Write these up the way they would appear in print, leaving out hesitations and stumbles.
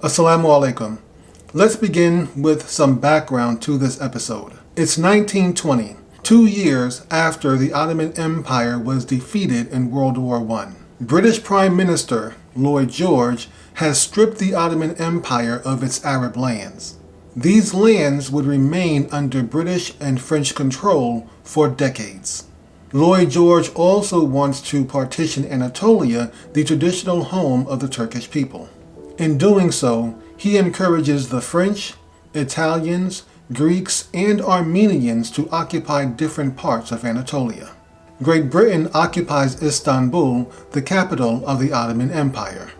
Assalamu alaikum. Let's begin with some background to this episode. It's 1920, 2 years after the Ottoman Empire was defeated in World War I. British Prime Minister Lloyd George has stripped the Ottoman Empire of its Arab lands. These lands would remain under British and French control for decades. Lloyd George also wants to partition Anatolia, the traditional home of the Turkish people. In doing so, he encourages the French, Italians, Greeks, and Armenians to occupy different parts of Anatolia. Great Britain occupies Istanbul, the capital of the Ottoman Empire.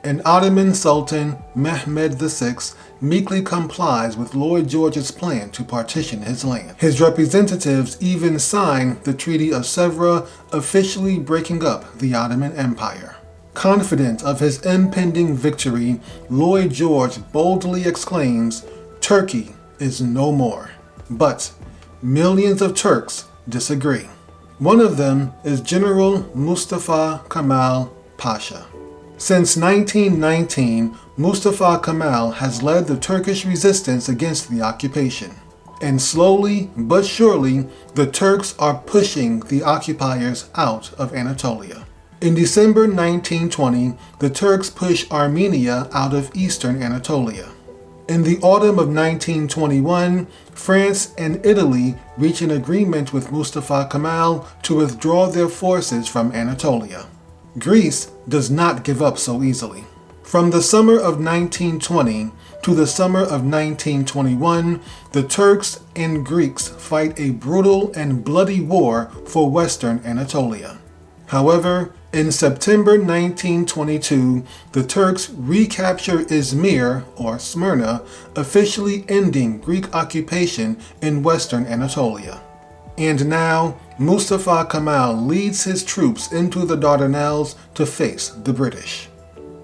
And Ottoman Sultan Mehmed VI meekly complies with Lloyd George's plan to partition his land. His representatives even sign the Treaty of Sèvres, officially breaking up the Ottoman Empire. Confident of his impending victory, Lloyd George boldly exclaims, "Turkey is no more." But millions of Turks disagree. One of them is General Mustafa Kemal Pasha. Since 1919, Mustafa Kemal has led the Turkish resistance against the occupation. And slowly but surely, the Turks are pushing the occupiers out of Anatolia. In December 1920, the Turks push Armenia out of eastern Anatolia. In the autumn of 1921, France and Italy reach an agreement with Mustafa Kemal to withdraw their forces from Anatolia. Greece does not give up so easily. From the summer of 1920 to the summer of 1921, the Turks and Greeks fight a brutal and bloody war for western Anatolia. However, in September 1922, the Turks recapture Izmir, or Smyrna, officially ending Greek occupation in western Anatolia. And now, Mustafa Kemal leads his troops into the Dardanelles to face the British.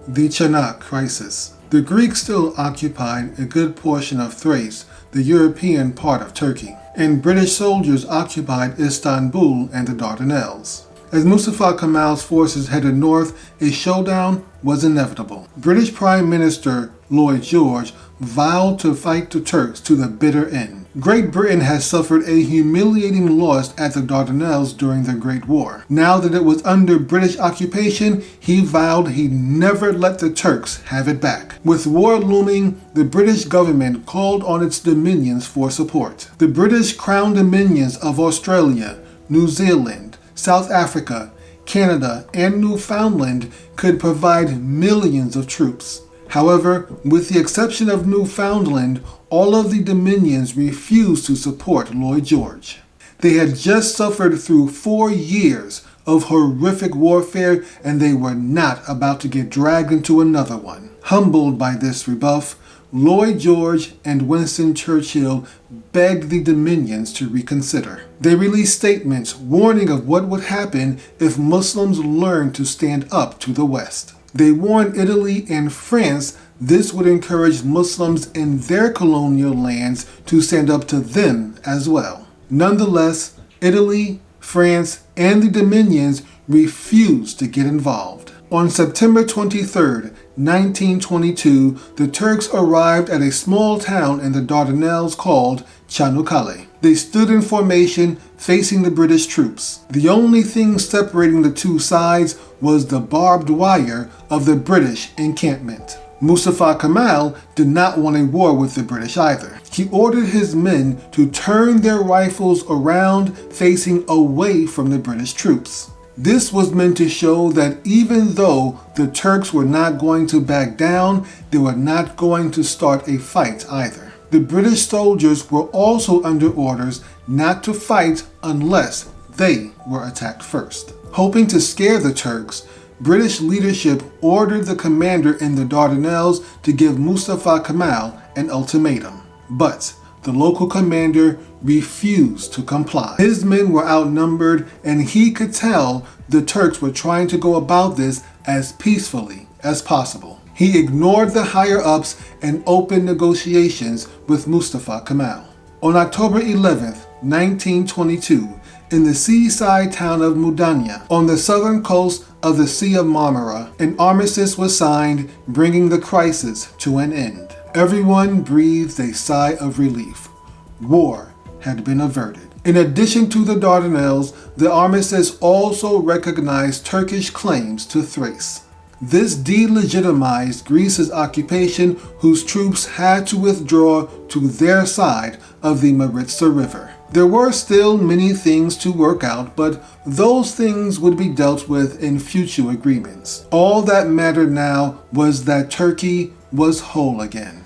The Chanak Crisis. The Greeks still occupied a good portion of Thrace, the European part of Turkey, and British soldiers occupied Istanbul and the Dardanelles. As Mustafa Kemal's forces headed north, a showdown was inevitable. British Prime Minister Lloyd George vowed to fight the Turks to the bitter end. Great Britain has suffered a humiliating loss at the Dardanelles during the Great War. Now that it was under British occupation, he vowed he'd never let the Turks have it back. With war looming, the British government called on its dominions for support. The British Crown Dominions of Australia, New Zealand, South Africa, Canada, and Newfoundland could provide millions of troops. However, with the exception of Newfoundland, all of the dominions refused to support Lloyd George. They had just suffered through 4 years of horrific warfare, and they were not about to get dragged into another one. Humbled by this rebuff, Lloyd George and Winston Churchill begged the dominions to reconsider. They released statements warning of what would happen if Muslims learned to stand up to the West. They warned Italy and France this would encourage Muslims in their colonial lands to stand up to them as well. Nonetheless, Italy, France, and the dominions refused to get involved. On September 23, 1922, the Turks arrived at a small town in the Dardanelles called Çanakkale. They stood in formation facing the British troops. The only thing separating the two sides was the barbed wire of the British encampment. Mustafa Kemal did not want a war with the British either. He ordered his men to turn their rifles around, facing away from the British troops. This was meant to show that even though the Turks were not going to back down, they were not going to start a fight either. The British soldiers were also under orders not to fight unless they were attacked first. Hoping to scare the Turks, British leadership ordered the commander in the Dardanelles to give Mustafa Kemal an ultimatum. But the local commander refused to comply. His men were outnumbered, and he could tell the Turks were trying to go about this as peacefully as possible. He ignored the higher-ups and opened negotiations with Mustafa Kemal. On October 11, 1922, in the seaside town of Mudanya, on the southern coast of the Sea of Marmara, an armistice was signed, bringing the crisis to an end. Everyone breathed a sigh of relief. War had been averted. In addition to the Dardanelles, the armistice also recognized Turkish claims to Thrace. This delegitimized Greece's occupation, whose troops had to withdraw to their side of the Maritsa River. There were still many things to work out, but those things would be dealt with in future agreements. All that mattered now was that Turkey was whole again.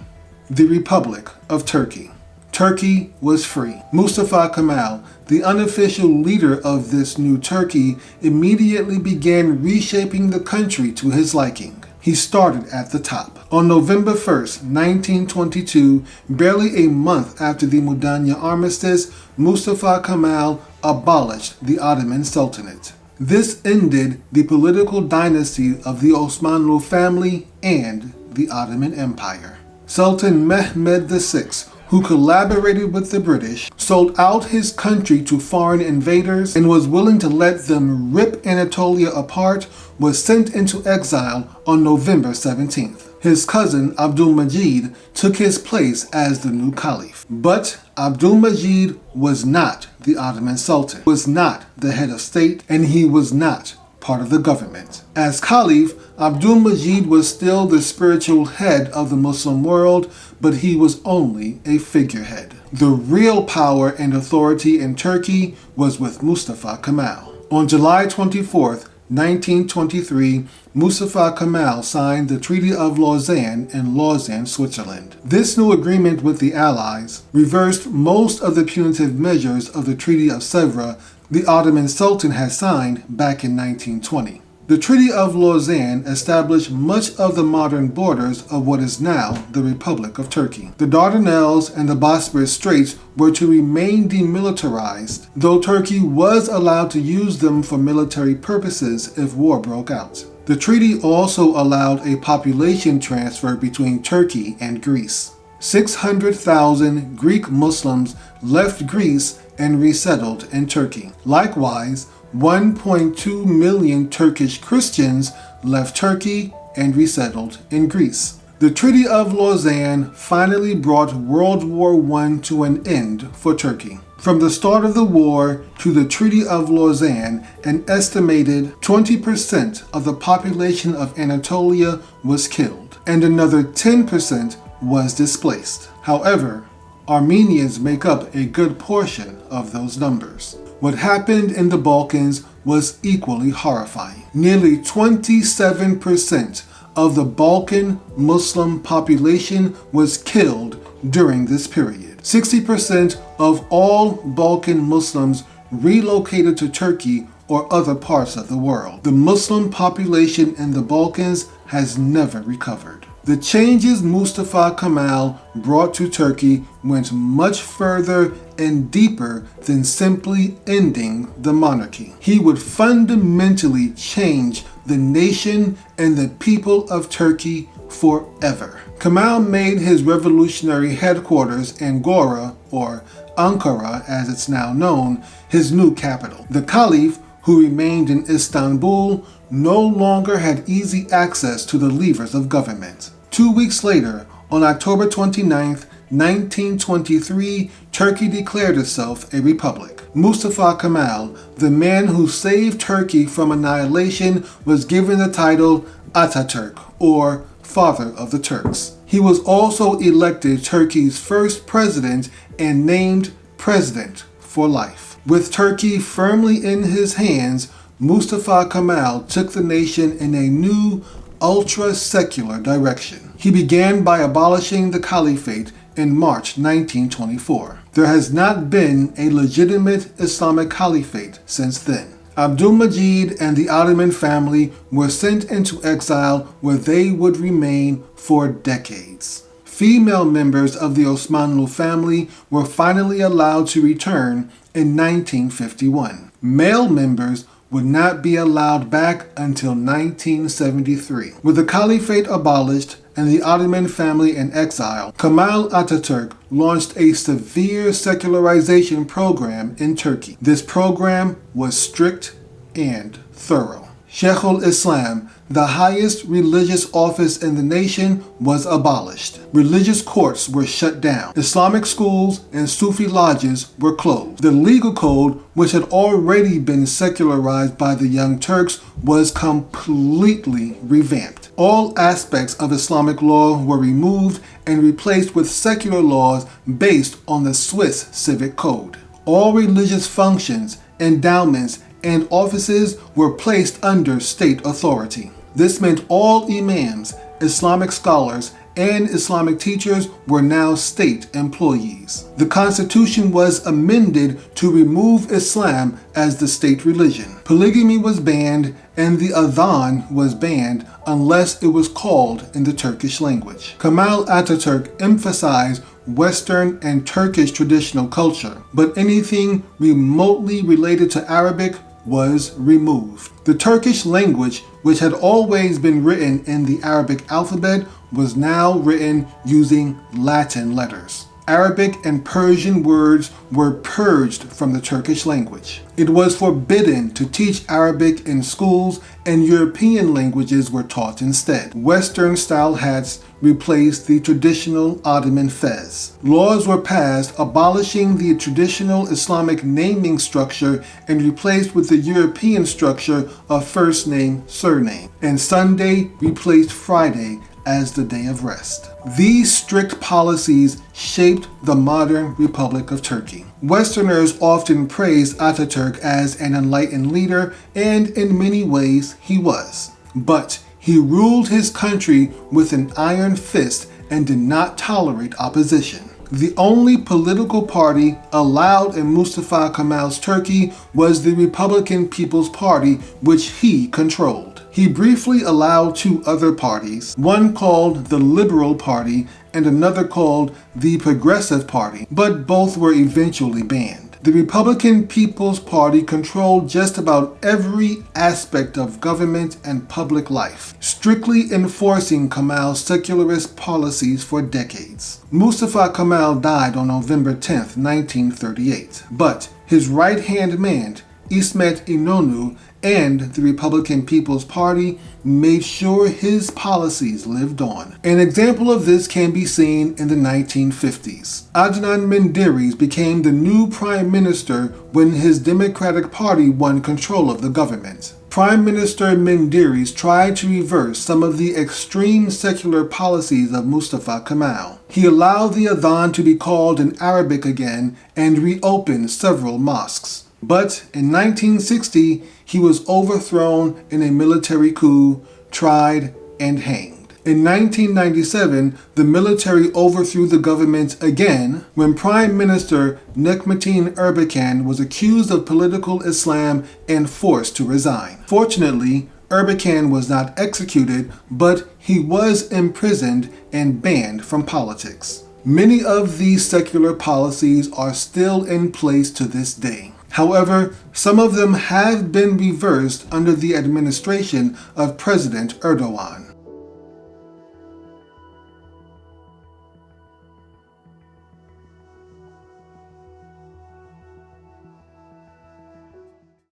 The Republic of Turkey. Turkey was free. Mustafa Kemal, the unofficial leader of this new Turkey, immediately began reshaping the country to his liking. He started at the top. On November 1st, 1922, barely a month after the Mudanya armistice, Mustafa Kemal abolished the Ottoman Sultanate. This ended the political dynasty of the Osmanlı family and the Ottoman Empire. Sultan Mehmed VI, who collaborated with the British, sold out his country to foreign invaders and was willing to let them rip Anatolia apart, was sent into exile on November 17th. His cousin Abdülmecid took his place as the new caliph. But Abdülmecid was not the Ottoman Sultan, was not the head of state, and he was not part of the government. As caliph, Abdülmecid was still the spiritual head of the Muslim world, but he was only a figurehead. The real power and authority in Turkey was with Mustafa Kemal. On July 24th, 1923, Mustafa Kemal signed the Treaty of Lausanne in Lausanne, Switzerland. This new agreement with the Allies reversed most of the punitive measures of the Treaty of Sèvres the Ottoman Sultan had signed back in 1920. The Treaty of Lausanne established much of the modern borders of what is now the Republic of Turkey. The Dardanelles and the Bosporus Straits were to remain demilitarized, though Turkey was allowed to use them for military purposes if war broke out. The treaty also allowed a population transfer between Turkey and Greece. 600,000 Greek Muslims left Greece and resettled in Turkey. Likewise, 1.2 million Turkish Christians left Turkey and resettled in Greece. The Treaty of Lausanne finally brought World War I to an end for Turkey. From the start of the war to the Treaty of Lausanne, an estimated 20% of the population of Anatolia was killed, and another 10% was displaced. However, Armenians make up a good portion of those numbers. What happened in the Balkans was equally horrifying. Nearly 27% of the Balkan Muslim population was killed during this period. 60% of all Balkan Muslims relocated to Turkey or other parts of the world. The Muslim population in the Balkans has never recovered. The changes Mustafa Kemal brought to Turkey went much further and deeper than simply ending the monarchy. He would fundamentally change the nation and the people of Turkey forever. Kemal made his revolutionary headquarters Angora, or Ankara as it's now known, his new capital. The Caliph, who remained in Istanbul, no longer had easy access to the levers of government. 2 weeks later, on October 29, 1923, Turkey declared itself a republic. Mustafa Kemal, the man who saved Turkey from annihilation, was given the title Ataturk, or Father of the Turks. He was also elected Turkey's first president and named president for life. With Turkey firmly in his hands, Mustafa Kemal took the nation in a new, ultra-secular direction. He began by abolishing the Caliphate in March 1924. There has not been a legitimate Islamic Caliphate since then. Abdülmecid and the Ottoman family were sent into exile where they would remain for decades. Female members of the Osmanlı family were finally allowed to return in 1951. Male members would not be allowed back until 1973. With the Caliphate abolished and the Ottoman family in exile, Kemal Ataturk launched a severe secularization program in Turkey. This program was strict and thorough. Sheikhul Islam, the highest religious office in the nation, was abolished. Religious courts were shut down. Islamic schools and Sufi lodges were closed. The legal code, which had already been secularized by the Young Turks, was completely revamped. All aspects of Islamic law were removed and replaced with secular laws based on the Swiss Civic Code. All religious functions, endowments, and offices were placed under state authority. This meant all imams, Islamic scholars, and Islamic teachers were now state employees. The constitution was amended to remove Islam as the state religion. Polygamy was banned, and the adhan was banned unless it was called in the Turkish language. Kemal Ataturk emphasized Western and Turkish traditional culture, but anything remotely related to Arabic was removed. The Turkish language, which had always been written in the Arabic alphabet, was now written using Latin letters. Arabic and Persian words were purged from the Turkish language. It was forbidden to teach Arabic in schools, and European languages were taught instead. Western-style hats replaced the traditional Ottoman fez. Laws were passed abolishing the traditional Islamic naming structure and replaced with the European structure of first name, surname, and Sunday replaced Friday as the day of rest. These strict policies shaped the modern Republic of Turkey. Westerners often praised Ataturk as an enlightened leader, and in many ways he was. But he ruled his country with an iron fist and did not tolerate opposition. The only political party allowed in Mustafa Kemal's Turkey was the Republican People's Party, which he controlled. He briefly allowed two other parties, one called the Liberal Party and another called the Progressive Party, but both were eventually banned. The Republican People's Party controlled just about every aspect of government and public life, strictly enforcing Kemal's secularist policies for decades. Mustafa Kemal died on November 10, 1938, but his right-hand man, İsmet İnönü, and the Republican People's Party made sure his policies lived on. An example of this can be seen in the 1950s. Adnan Menderes became the new prime minister when his Democratic Party won control of the government. Prime Minister Menderes tried to reverse some of the extreme secular policies of Mustafa Kemal. He allowed the adhan to be called in Arabic again and reopened several mosques. But in 1960, he was overthrown in a military coup, tried, and hanged. In 1997, the military overthrew the government again when Prime Minister Necmettin Erbakan was accused of political Islam and forced to resign. Fortunately, Erbakan was not executed, but he was imprisoned and banned from politics. Many of these secular policies are still in place to this day. However, some of them have been reversed under the administration of President Erdogan.